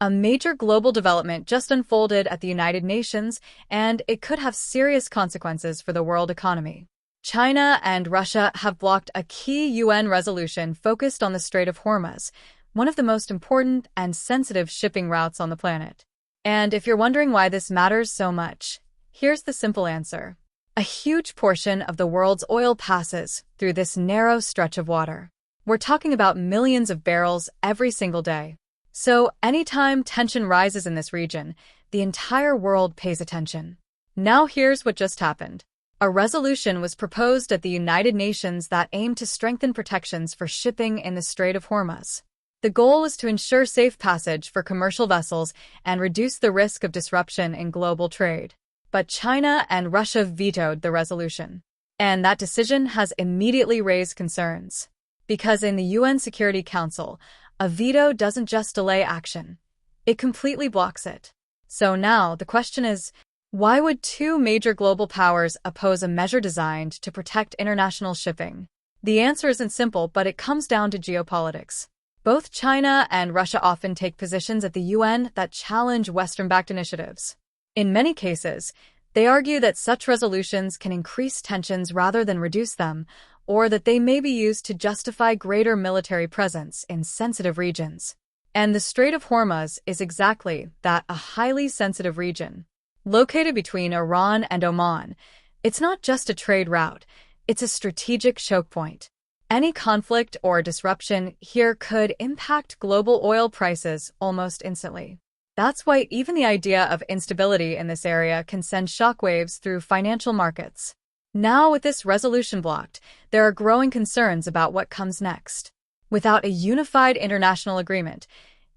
A major global development just unfolded at the United Nations, and it could have serious consequences for the world economy. China and Russia have blocked a key UN resolution focused on the Strait of Hormuz, one of the most important and sensitive shipping routes on the planet. And if you're wondering why this matters so much, here's the simple answer. A huge portion of the world's oil passes through this narrow stretch of water. We're talking about millions of barrels every single day. So anytime tension rises in this region, the entire world pays attention. Now here's what just happened. A resolution was proposed at the United Nations that aimed to strengthen protections for shipping in the Strait of Hormuz. The goal is to ensure safe passage for commercial vessels and reduce the risk of disruption in global trade. But China and Russia vetoed the resolution. And that decision has immediately raised concerns. Because in the UN Security Council, a veto doesn't just delay action. It completely blocks it. So now the question is, why would two major global powers oppose a measure designed to protect international shipping? The answer isn't simple, but it comes down to geopolitics. Both China and Russia often take positions at the UN that challenge Western-backed initiatives. In many cases, they argue that such resolutions can increase tensions rather than reduce them, or that they may be used to justify greater military presence in sensitive regions. And the Strait of Hormuz is exactly that, a highly sensitive region. Located between Iran and Oman, it's not just a trade route, it's a strategic choke point. Any conflict or disruption here could impact global oil prices almost instantly. That's why even the idea of instability in this area can send shockwaves through financial markets. Now, with this resolution blocked, there are growing concerns about what comes next. Without a unified international agreement,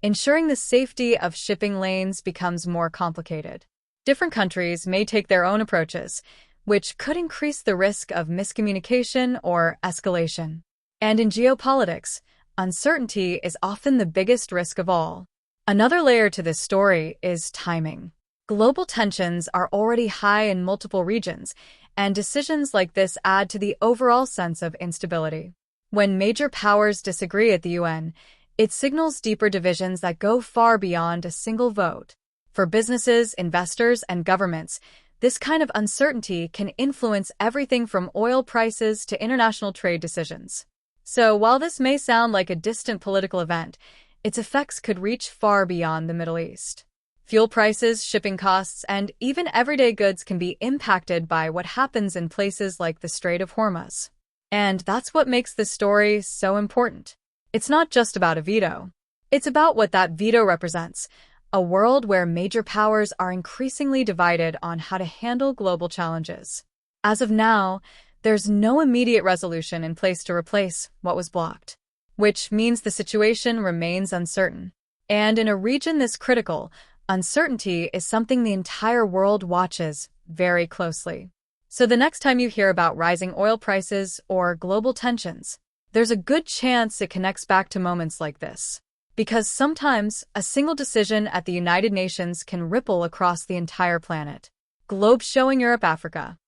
ensuring the safety of shipping lanes becomes more complicated. Different countries may take their own approaches, which could increase the risk of miscommunication or escalation. And in geopolitics, uncertainty is often the biggest risk of all. Another layer to this story is timing. Global tensions are already high in multiple regions, and decisions like this add to the overall sense of instability. When major powers disagree at the UN, it signals deeper divisions that go far beyond a single vote. For businesses, investors, and governments, this kind of uncertainty can influence everything from oil prices to international trade decisions. So while this may sound like a distant political event, its effects could reach far beyond the Middle East. Fuel prices, shipping costs, and even everyday goods can be impacted by what happens in places like the Strait of Hormuz. And that's what makes this story so important. It's not just about a veto. It's about what that veto represents, a world where major powers are increasingly divided on how to handle global challenges. As of now, there's no immediate resolution in place to replace what was blocked, which means the situation remains uncertain. And in a region this critical, uncertainty is something the entire world watches very closely. So the next time you hear about rising oil prices or global tensions, there's a good chance it connects back to moments like this. Because sometimes a single decision at the United Nations can ripple across the entire planet. Globe showing Europe, Africa.